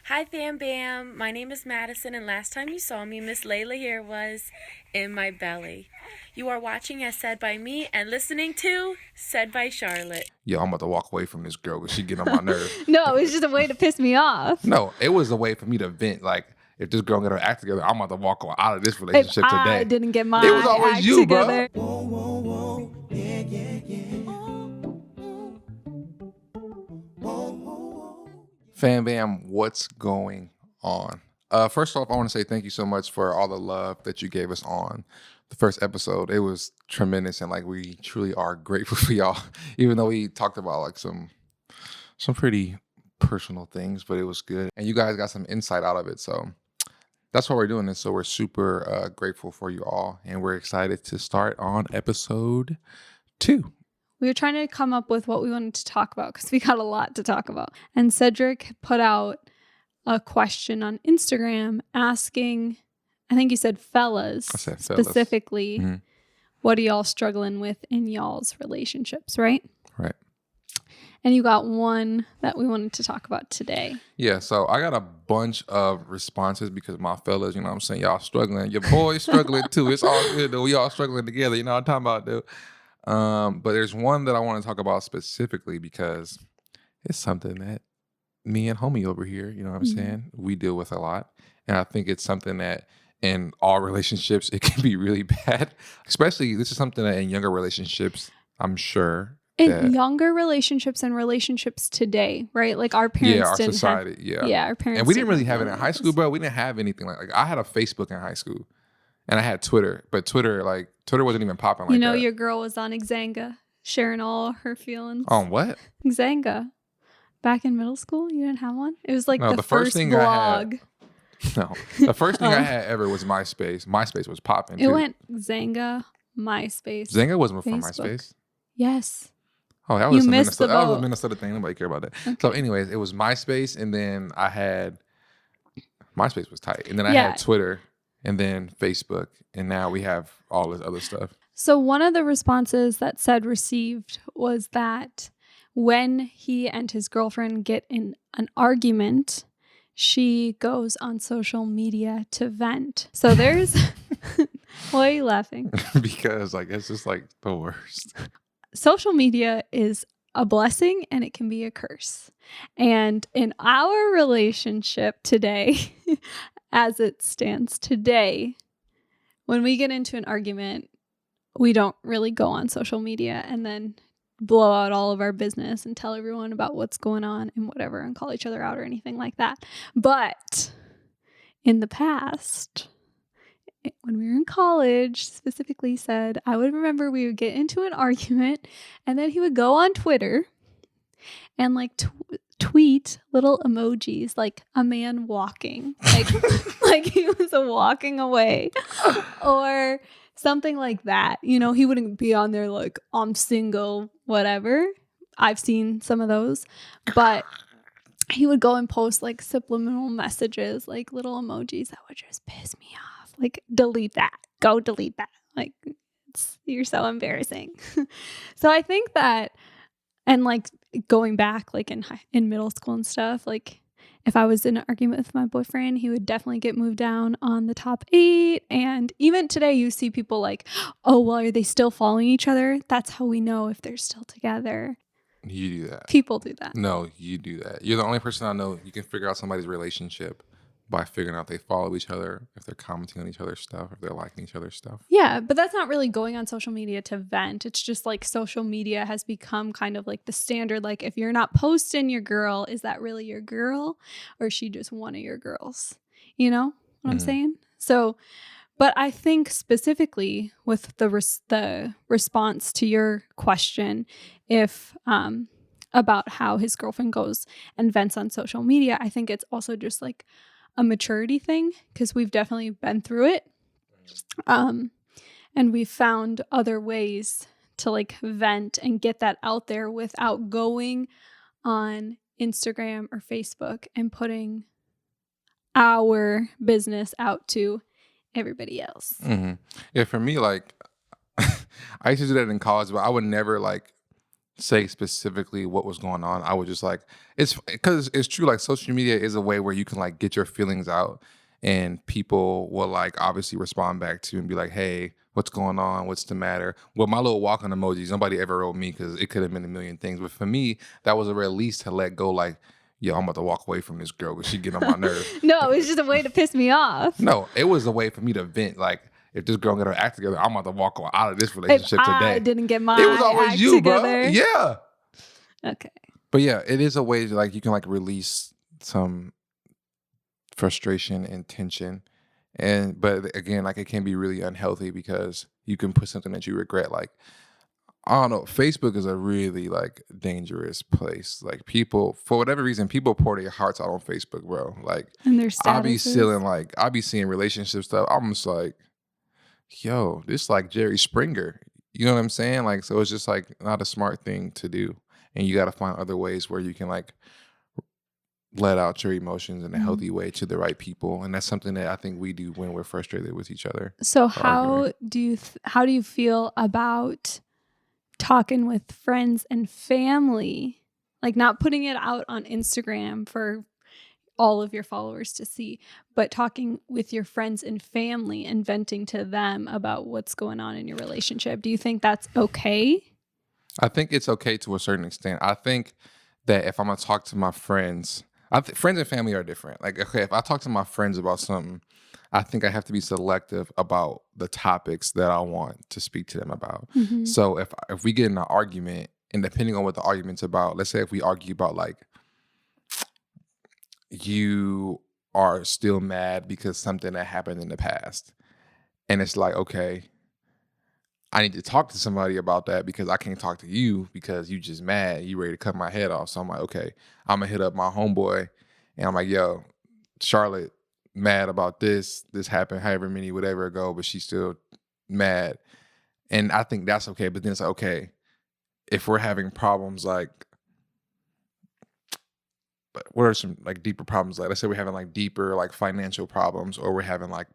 Hi, Fambam. My name is Madison, and last time you saw me, Miss Layla here was in my belly. You are watching as Said by me and listening to Said by Charlotte. Yo, I'm about to walk away from this girl because she getting on my nerves. No, it was just a way to piss me off. No, it was a way for me to vent. Like, if this girl get her act together, I'm about to walk out of this relationship If today. I didn't get my It was always act you, together. bro. Fambam, what's going on? First off, I want to say thank you so much for all the love that you gave us on the first episode. It was tremendous, and like we truly are grateful for y'all. Even though we talked about like some pretty personal things, but it was good, and you guys got some insight out of it. So that's why we're doing this. So we're super grateful for you all, and we're excited to start on episode 2. We were trying to come up with what we wanted to talk about because we got a lot to talk about. And Cedric put out a question on Instagram asking, I think you said fellas, I said fellas. Specifically, what are y'all struggling with in y'all's relationships, right? Right. And you got one that we wanted to talk about today. Yeah, so I got a bunch of responses because my fellas, you know what I'm saying, y'all struggling. Your boy's struggling too. It's all good though. We all struggling together. You know what I'm talking about, dude. But there's one that I want to talk about specifically because it's something that me and homie over here, you know what I'm saying, we deal with a lot. And I think it's something that in all relationships, it can be really bad. Especially, this is something that in younger relationships, I'm sure. In younger relationships and relationships today, right? Like our parents our didn't society, have, our parents. And we didn't really have it in high school, bro. We didn't have anything like I had a Facebook in high school. And I had Twitter, but Twitter wasn't even popping like that. You know, your girl was on Xanga, sharing all her feelings. On what? Xanga. Back in middle school, you didn't have one? It was like the first thing blog. The first thing I had ever was MySpace. MySpace was popping, It went Xanga, MySpace. Xanga wasn't from Facebook. MySpace? Yes. Oh, that You was a missed Minnesota. the That was boat. a Minnesota thing. Nobody care about that. Okay. So anyways, it was MySpace, and then I had MySpace was tight. And then I had Twitter, and then Facebook, and now we have all this other stuff. So one of the responses that Ced received was that when he and his girlfriend get in an argument, she goes on social media to vent. So there's... Why are you laughing? Because like it's just like the worst. Social media is a blessing and it can be a curse. And in our relationship today, as it stands today, when we get into an argument, we don't really go on social media and then blow out all of our business and tell everyone about what's going on and whatever and call each other out or anything like that. But in the past, when we were in college, specifically Said, I would remember we would get into an argument and then he would go on Twitter and like tweet little emojis like a man walking, like like he was walking away or something like that. You know, he wouldn't be on there like, I'm single, whatever. I've seen some of those, but he would go and post like subliminal messages, like little emojis that would just piss me off. Like, delete that. Go delete that. Like, you're so embarrassing. So I think that, and like going back, like in middle school and stuff, like if I was in an argument with my boyfriend, he would definitely get moved down on the top 8. And even today, you see people like, oh, well, are they still following each other? That's how we know if they're still together. You do that. People do that. No, you do that. You're the only person I know you can figure out somebody's relationship by figuring out if they follow each other, if they're commenting on each other's stuff, if they're liking each other's stuff. Yeah, but that's not really going on social media to vent. It's just like social media has become kind of like the standard. Like if you're not posting your girl, is that really your girl or is she just one of your girls? You know what I'm saying? So, but I think specifically with the response to your question, if about how his girlfriend goes and vents on social media, I think it's also just like a maturity thing because we've definitely been through it. And we've found other ways to like vent and get that out there without going on Instagram or Facebook and putting our business out to everybody else. Yeah, for me, like I used to do that in college, but I would never like say specifically what was going on. I would just like, it's because it's true. Like social media is a way where you can like get your feelings out, and people will like obviously respond back to you and be like, hey, what's going on? What's the matter? Well, my little walking emojis, nobody ever wrote me because it could have been a million things. But for me, that was a release to let go. Like, yo, I'm about to walk away from this girl because she getting on my nerves. No, it was just a way to piss me off. No, it was a way for me to vent. Like, if this girl get her act together, I'm about to walk out of this relationship If today. I didn't get my It was always act you, together. bro. Yeah. Okay. But yeah, it is a way to like you can like release some frustration and tension. But again, like it can be really unhealthy because you can put something that you regret. Like, I don't know, Facebook is a really like dangerous place. Like people, for whatever reason, people pour their hearts out on Facebook, bro. Like And their I'll be statuses. I'll be seeing relationship stuff. I'm just like, yo, this like Jerry Springer. You know what I'm saying? Like, so it's just like not a smart thing to do. And you got to find other ways where you can like let out your emotions in a healthy way to the right people. And that's something that I think we do when we're frustrated with each other. So arguing. how do you feel about talking with friends and family? Like not putting it out on Instagram for all of your followers to see, but talking with your friends and family and venting to them about what's going on in your relationship. Do you think that's okay? I think it's okay to a certain extent. I think that if I'm going to talk to my friends, friends and family are different. Like, okay, if I talk to my friends about something, I think I have to be selective about the topics that I want to speak to them about. Mm-hmm. So if we get in an argument, and depending on what the argument's about, let's say if we argue about like, you are still mad because something that happened in the past. And it's like, okay, I need to talk to somebody about that because I can't talk to you because you just mad. You ready to cut my head off. So I'm like, okay, I'm going to hit up my homeboy. And I'm like, yo, Charlotte mad about this. This happened however many, whatever ago, but she's still mad. And I think that's okay. But then it's like, okay, if we're having problems like, what are some like deeper problems? Like, let's say we're having like deeper like financial problems, or we're having like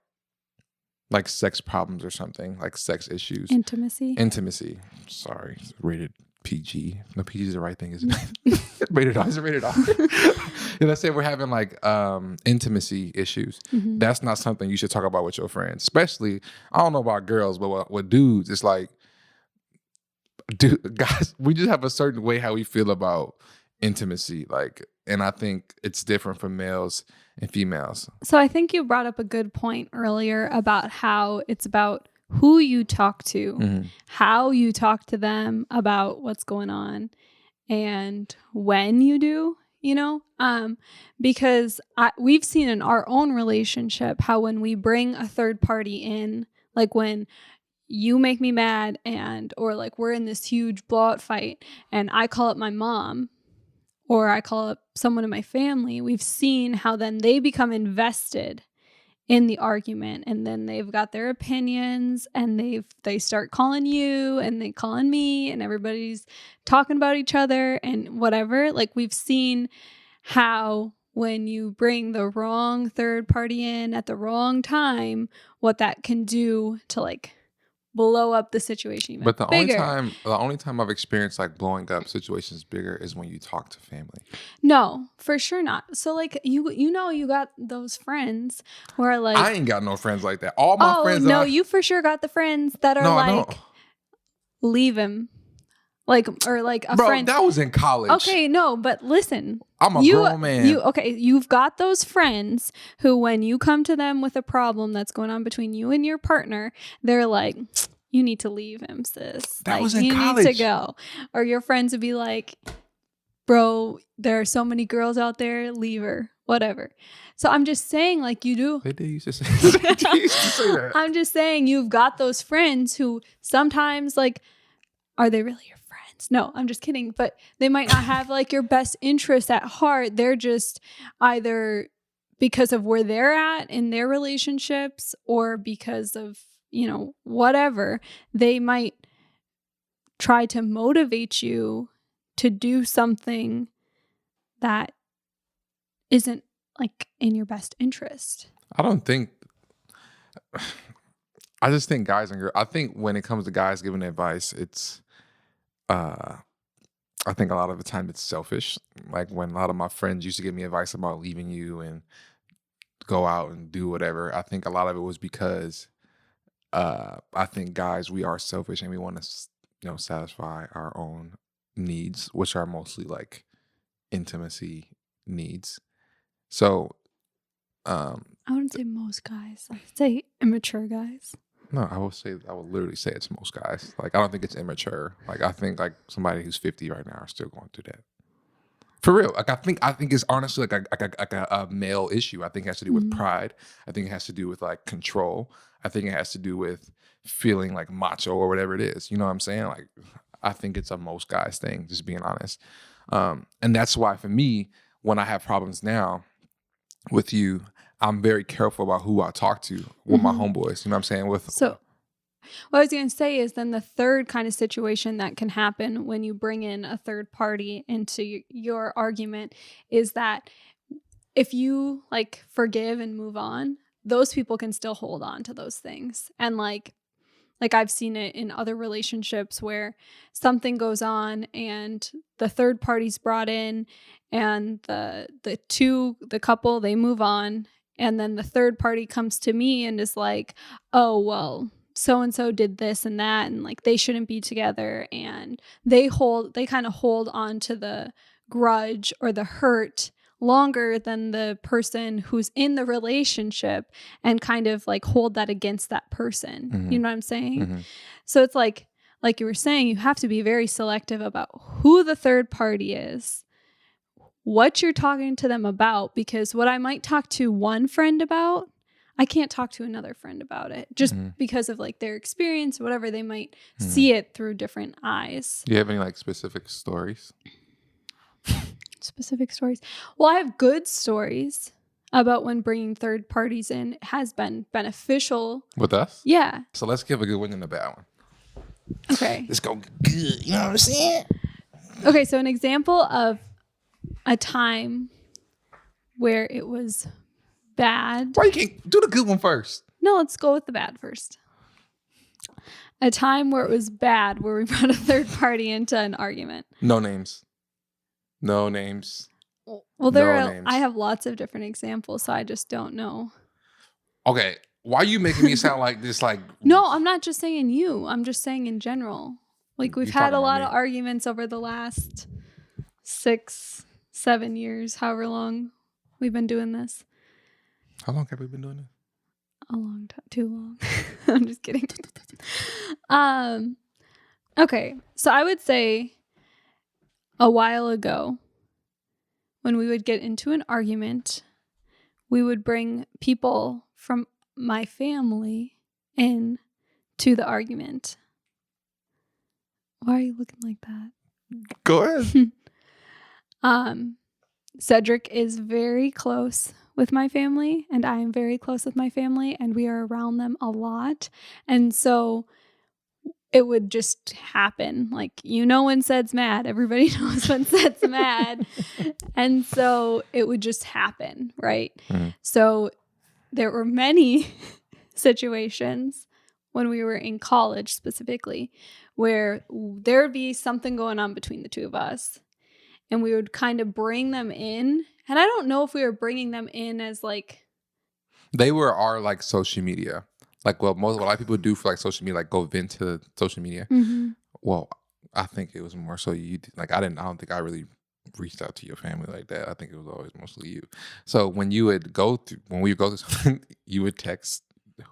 sex problems or something, like sex issues. Intimacy. Sorry, it's rated PG. No, PG is the right thing, isn't it? Rated R. Is it rated R? And let's say we're having like intimacy issues. Mm-hmm. That's not something you should talk about with your friends. Especially, I don't know about girls, but with dudes, it's like, dude, guys, we just have a certain way how we feel about intimacy. Like, and I think it's different for males and females. So I think you brought up a good point earlier about how it's about who you talk to, how you talk to them about what's going on, and when you do, because we've seen in our own relationship how when we bring a third party in, like when you make me mad or like we're in this huge blowout fight and I call up my mom, or I call up someone in my family, we've seen how then they become invested in the argument, and then they've got their opinions, and they start calling you and they calling me, and everybody's talking about each other and whatever. Like we've seen how when you bring the wrong third party in at the wrong time, what that can do to like blow up the situation even bigger. The only time I've experienced like blowing up situations bigger is when you talk to family. No, for sure not. So like you got those friends who are like, I ain't got no friends like that. All my friends. No, you for sure got the friends that are like, leave him. Like, or like a friend. That was in college. Okay, no, but listen. I'm a grown man. You've got those friends who, when you come to them with a problem that's going on between you and your partner, they're like, you need to leave him, sis. That like, was in you college. need to go. Or your friends would be like, bro, there are so many girls out there, leave her, whatever. So I'm just saying, like, you do. They used to say that. I'm just saying, you've got those friends who sometimes, like, are they really your friends? No, I'm just kidding. But they might not have like your best interests at heart. They're just either because of where they're at in their relationships, or because of, whatever. They might try to motivate you to do something that isn't like in your best interest. I just think guys and girls, I think when it comes to guys giving advice, it's I think a lot of the time it's selfish. Like when a lot of my friends used to give me advice about leaving you and go out and do whatever, I think a lot of it was because I think guys, we are selfish and we want to, satisfy our own needs, which are mostly like intimacy needs. So, um, I wouldn't say most guys. I'd say immature guys. no, I would literally say it's most guys. Like, I don't think it's immature. Like, I think like somebody who's 50 right now are still going through that. For real. Like, I think it's honestly like a male issue. I think it has to do with pride. I think it has to do with like control. I think it has to do with feeling like macho or whatever it is. You know what I'm saying? Like, I think it's a most guys thing, just being honest. And that's why for me, when I have problems now with you, I'm very careful about who I talk to with my homeboys. You know what I'm saying? So what I was going to say is then the third kind of situation that can happen when you bring in a third party into your argument is that if you like forgive and move on, those people can still hold on to those things. And like I've seen it in other relationships where something goes on and the third party's brought in and the couple, they move on. And then the third party comes to me and is like, oh, well, so-and-so did this and that. And like, they shouldn't be together. And they kind of hold on to the grudge or the hurt longer than the person who's in the relationship and kind of like hold that against that person. You know what I'm saying? So it's like you were saying, you have to be very selective about who the third party is, what you're talking to them about, because what I might talk to one friend about, I can't talk to another friend about it just because of like their experience, whatever. They might see it through different eyes. Do you have any like specific stories? Specific stories. Well, I have good stories about when bringing third parties in has been beneficial. With us? Yeah. So let's give a good one and a bad one. Okay. Let's go good. You know what I'm saying? Okay, so an example of a time where it was bad. Why you can't do the good one first? No, let's go with the bad first. A time where it was bad, where we brought a third party into an argument. No names. No names. Well, names. I have lots of different examples, so I just don't know. Okay, why are you making me sound like this? Like, no, I'm not just saying you. I'm just saying in general. Like we've had a lot of arguments over the last 6-7 years, however long we've been doing this. How long have we been doing this? A long time. Too long. I'm just kidding. Okay, so I would say a while ago, when we would get into an argument, we would bring people from my family in to the argument. Why are you looking like that? Go ahead. Cedric is very close with my family, and I am very close with my family, and we are around them a lot. And so it would just happen. Like, when Ced's mad, everybody knows when Ced's mad. And so it would just happen, right? So there were many situations when we were in college specifically where there would be something going on between the two of us. And we would kind of bring them in. And I don't know if we were bringing them in as like... They were our like social media. Like what a lot of people do for like social media, like go vent to social media. Well, I think it was more so you. Like I don't think I really reached out to your family like that. I think it was always mostly you. So when we would go through something, you would text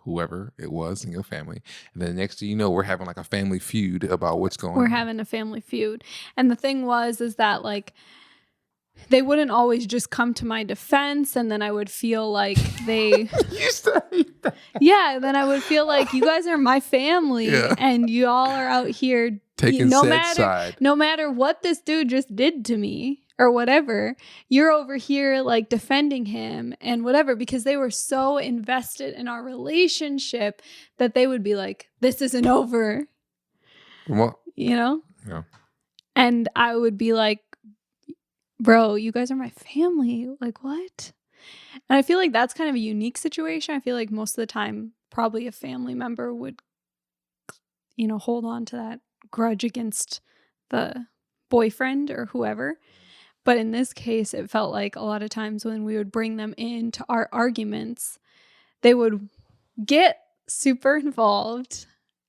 whoever it was in your family, and then the next thing you know, we're having like a family feud about what's going on. We're having a family feud, and the thing is that like they wouldn't always just come to my defense, and then I would feel like they... You say that. Yeah, then I would feel like you guys are my family, and you all are out here taking Ced's side. No matter what this dude just did to me or whatever, you're over here like defending him and whatever, because they were so invested in our relationship that they would be like, this isn't over. What? Yeah. And I would be like, bro, you guys are my family. Like, what? And I feel like that's kind of a unique situation. I feel like most of the time, probably a family member would, hold on to that grudge against the boyfriend or whoever. But in this case, it felt like a lot of times when we would bring them into our arguments, they would get super involved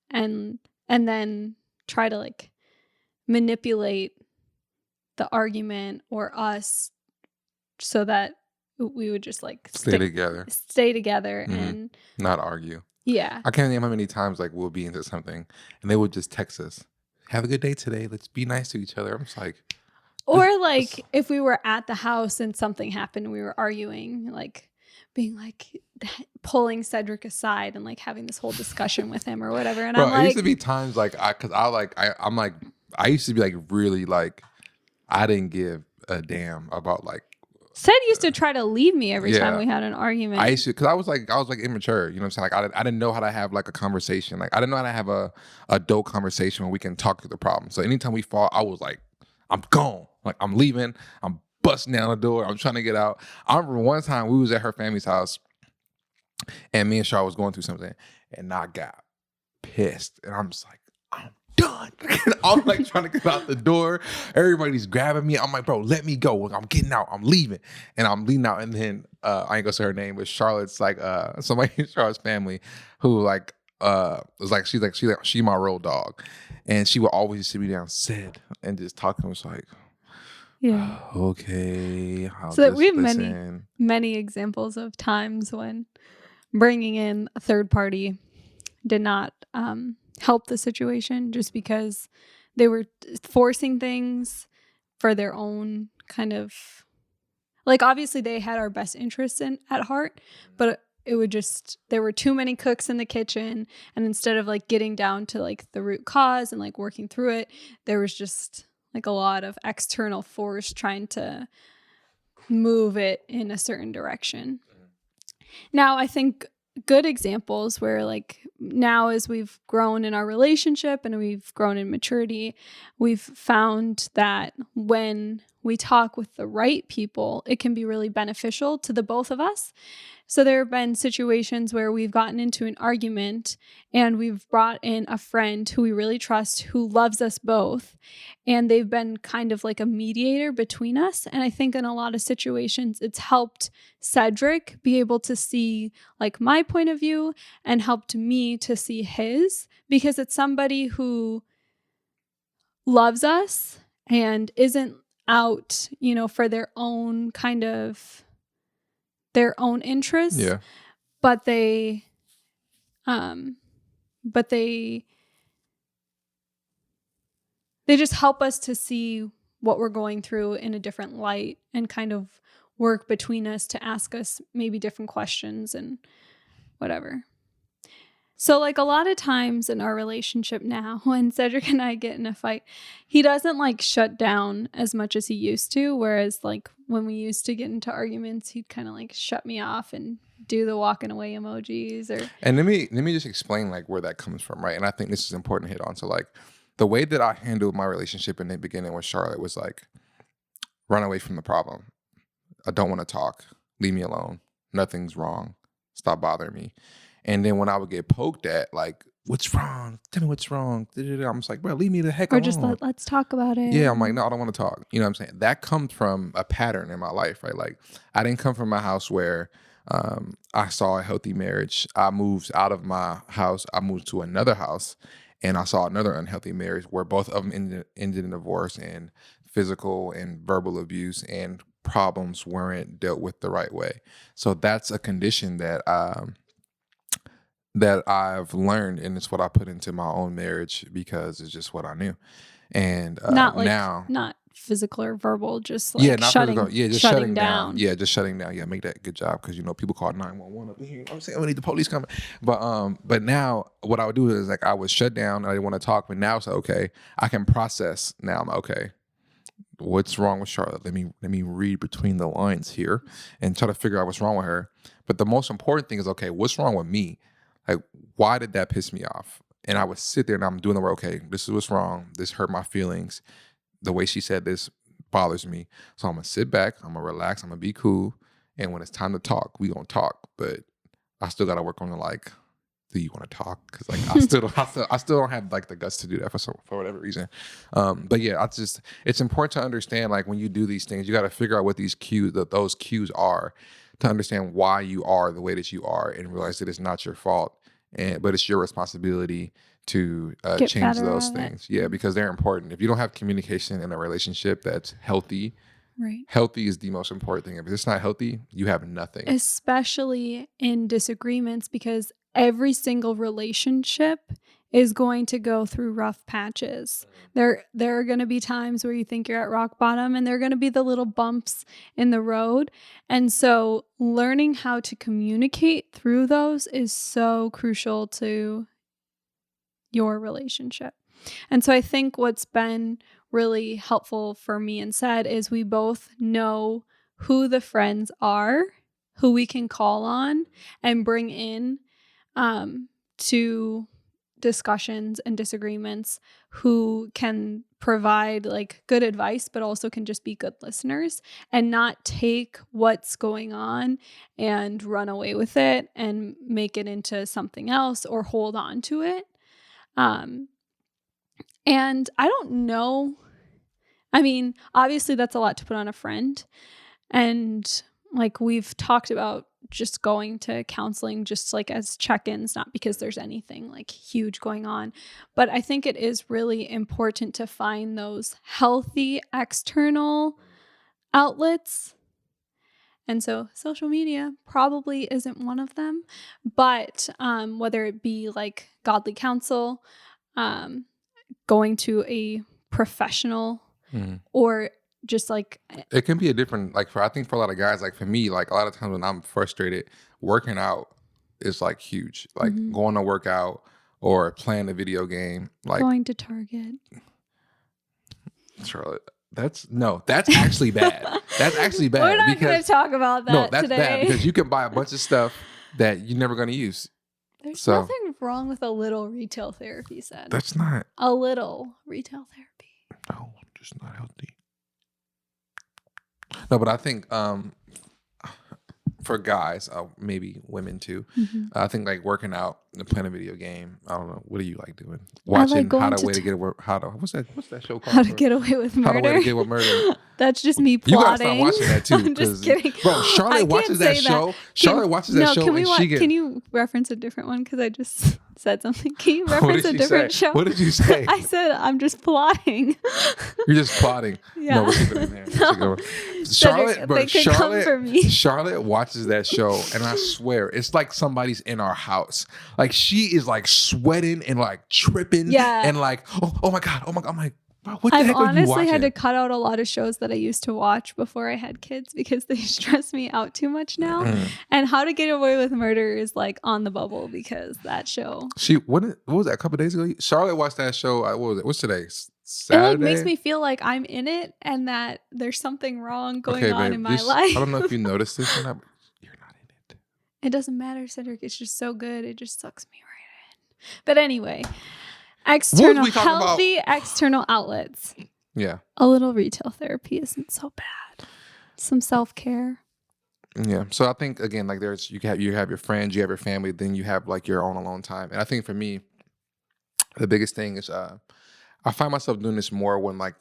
and then try to like manipulate the argument or us so that we would just like stay together and not argue. Yeah. I can't name how many times like we'll be into something and they would just text us, have a good day today, let's be nice to each other. I'm just like, or like if we were at the house and something happened, we were arguing, like being like pulling Cedric aside and like having this whole discussion with him or whatever. And bro, I'm like, it used to be times like I used to be like really like I didn't give a damn about like. Ced used to try to leave me every time we had an argument. I used to, because I was like immature, you know what I'm saying? Like I didn't know how to have like a conversation. Like I didn't know how to have a adult conversation where we can talk through the problem. So anytime we fought, I was like, I'm gone. Like I'm leaving. I'm busting down the door. I'm trying to get out. I remember one time we was at her family's house and me and Char was going through something and I got pissed. And I'm just like, I'm done. I'm like trying to get out the door. Everybody's grabbing me. I'm like, bro, let me go. I'm getting out. I'm leaving. And I'm leaving out. And then I ain't gonna say her name, but Charlotte's like somebody in Charlotte's family who like was like she's my road dog. And she would always sit me down, Ced, and just talk to me. It's like, yeah. Okay. So we have many examples of times when bringing in a third party did not help the situation, just because they were forcing things for their own kind of, like, obviously they had our best interests at heart, but it would just, there were too many cooks in the kitchen, and instead of like getting down to like the root cause and like working through it, there was just like a lot of external force trying to move it in a certain direction. Now, I think good examples where like now as we've grown in our relationship and we've grown in maturity, we've found that when we talk with the right people, it can be really beneficial to the both of us. So there have been situations where we've gotten into an argument and we've brought in a friend who we really trust, who loves us both, and they've been kind of like a mediator between us. And I think in a lot of situations, it's helped Cedric be able to see like my point of view and helped me to see his, because it's somebody who loves us and isn't out, you know, for their own kind of their own interests. Yeah. But they just help us to see what we're going through in a different light and kind of work between us to ask us maybe different questions and whatever. So like a lot of times in our relationship now, when Cedric and I get in a fight, he doesn't like shut down as much as he used to. Whereas like when we used to get into arguments, he'd kind of like shut me off and do the walking away emojis. And let me just explain like where that comes from, right? And I think this is important to hit on. So like the way that I handled my relationship in the beginning with Charlotte was like, run away from the problem. I don't want to talk. Leave me alone. Nothing's wrong. Stop bothering me. And then when I would get poked at, like, what's wrong? Tell me what's wrong. I'm just like, bro, leave me the heck alone. Or just let's talk about it. Yeah, I'm like, no, I don't want to talk. You know what I'm saying? That comes from a pattern in my life, right? Like, I didn't come from a house where I saw a healthy marriage. I moved out of my house. I moved to another house, and I saw another unhealthy marriage where both of them ended in divorce and physical and verbal abuse, and problems weren't dealt with the right way. So that's a condition that I've learned, and it's what I put into my own marriage because it's just what I knew. And not physical or verbal, just like not shutting, physical. Yeah, just shutting down. Yeah, just shutting down. Yeah, make that good job, because you know people call 911 up in here. I'm saying we need the police coming. But now what I would do is like I would shut down. I didn't want to talk, but now it's like, okay, I can process. Now I'm okay. What's wrong with Charlotte? Let me read between the lines here and try to figure out what's wrong with her. But the most important thing is, okay, what's wrong with me? Like, why did that piss me off? And I would sit there and I'm doing the work. Okay, this is what's wrong. This hurt my feelings. The way she said this bothers me. So I'm going to sit back. I'm going to relax. I'm going to be cool. And when it's time to talk, we going to talk. But I still got to work on the like, do you want to talk? Because like I still don't have like the guts to do that for whatever reason. But yeah, it's important to understand like when you do these things, you got to figure out what those cues are to understand why you are the way that you are and realize that it's not your fault, but it's your responsibility to change those things. Yeah, because they're important. If you don't have communication in a relationship that's healthy, right. Healthy is the most important thing. If it's not healthy, you have nothing. Especially in disagreements, because every single relationship is going to go through rough patches. There are going to be times where you think you're at rock bottom, and there are going to be the little bumps in the road. And so learning how to communicate through those is so crucial to your relationship. And so I think what's been really helpful for me and Ced is we both know who the friends are, who we can call on and bring in to discussions and disagreements, who can provide like good advice, but also can just be good listeners and not take what's going on and run away with it and make it into something else or hold on to it. And I don't know. I mean, obviously that's a lot to put on a friend. And like we've talked about just going to counseling just like as check-ins, not because there's anything like huge going on. But I think it is really important to find those healthy external outlets. And so social media probably isn't one of them. But whether it be like godly counsel, going to a professional or just like it can be a different like I think for a lot of guys, like for me, like a lot of times when I'm frustrated, working out is like huge. Like going to work out or playing a video game, like going to Target. Charlotte, that's actually bad. That's actually bad. We're not going to talk about that that's today. bad because you can buy a bunch of stuff that you're never going to use. There's nothing wrong with a little retail therapy, Ced. That's not a little retail therapy. No, just not healthy. No, but I think for guys, maybe women too, I think like working out and playing a video game. I don't know. What do you like doing? Watching What's that show called? How to Get Away with Murder. How to Way to Get Away with Murder. That's just me plotting. You gotta stop watching that too. I'm just kidding. Bro, Charlotte watches that show. Charlotte watches that show. Can you reference a different one? Because I just said something. Can you reference a different show? What did you say? I said I'm just plotting. You're just plotting. Yeah. No, we'll keep it in there. No. Charlotte watches that show, and I swear it's like somebody's in our house. Like she is like sweating and like tripping, and like oh my god. I'm like, wow, what the heck are you watching? I've honestly had to cut out a lot of shows that I used to watch before I had kids because they stress me out too much now. And How to Get Away with Murder is like on the bubble because that show. What was that? A couple of days ago, Charlotte watched that show. What was it? What's today? Saturday? It like makes me feel like I'm in it and that there's something wrong going on in my life. I don't know if you noticed this or not, but you're not in it. It doesn't matter, Cedric. It's just so good. It just sucks me right in. But anyway, healthy external outlets. Yeah. A little retail therapy isn't so bad. Some self-care. Yeah. So I think again, like you have your friends, you have your family, then you have like your own alone time. And I think for me, the biggest thing is I find myself doing this more when like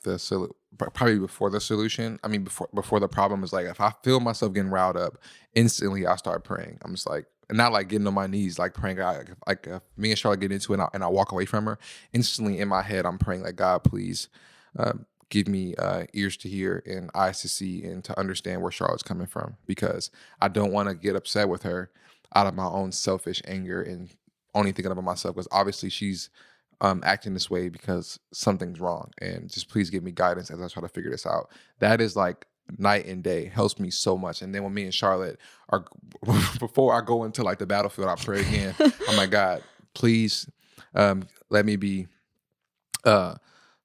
probably before the solution. I mean, before the problem is like if I feel myself getting riled up, instantly I start praying. I'm just like, not like getting on my knees, like praying. Like me and Charlotte get into it and I walk away from her. Instantly in my head, I'm praying like, God, please give me ears to hear and eyes to see and to understand where Charlotte's coming from, because I don't want to get upset with her out of my own selfish anger and only thinking about myself, because obviously she's acting this way because something's wrong, and just please give me guidance as I try to figure this out. That is like night and day, helps me so much. And then when me and Charlotte are, before I go into like the battlefield, I pray again. I'm like, God, please let me be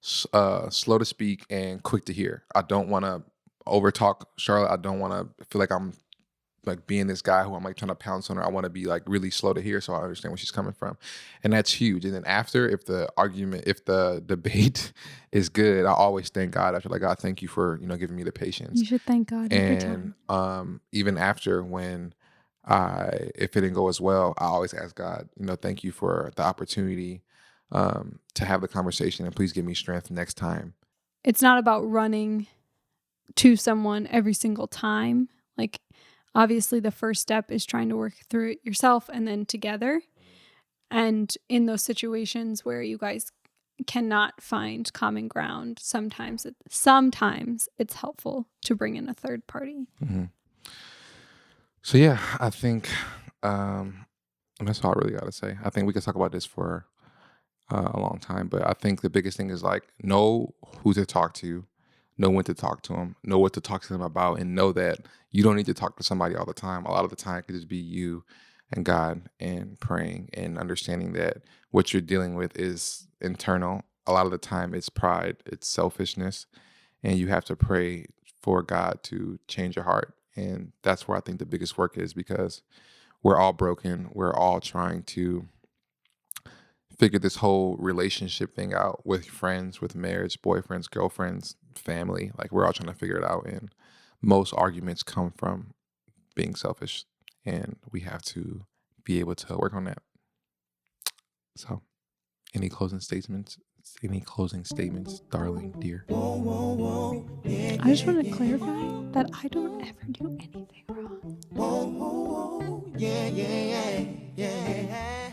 slow to speak and quick to hear. I don't want to overtalk Charlotte. I don't want to feel like I'm like being this guy who I'm like trying to pounce on her. I want to be like really slow to hear so I understand where she's coming from. And that's huge. And then after, if the debate is good, I always thank God. I feel like, God, thank you for, giving me the patience. You should thank God every time. And even after, when if it didn't go as well, I always ask God, thank you for the opportunity to have the conversation, and please give me strength next time. It's not about running to someone every single time. Like, obviously the first step is trying to work through it yourself and then together. And in those situations where you guys cannot find common ground, sometimes it's helpful to bring in a third party. Mm-hmm. So yeah, I think that's all I really got to say. I think we could talk about this for a long time, but I think the biggest thing is like, know who to talk to, know when to talk to them, know what to talk to them about, and know that you don't need to talk to somebody all the time. A lot of the time it could just be you and God, and praying and understanding that what you're dealing with is internal. A lot of the time it's pride, it's selfishness, and you have to pray for God to change your heart. And that's where I think the biggest work is, because we're all broken. We're all trying to figure this whole relationship thing out with friends, with marriage, boyfriends, girlfriends, family. Like, we're all trying to figure it out. And most arguments come from being selfish. And we have to be able to work on that. So, any closing statements? Any closing statements, darling dear? I just want to clarify that I don't ever do anything wrong. Yeah, yeah, yeah, yeah.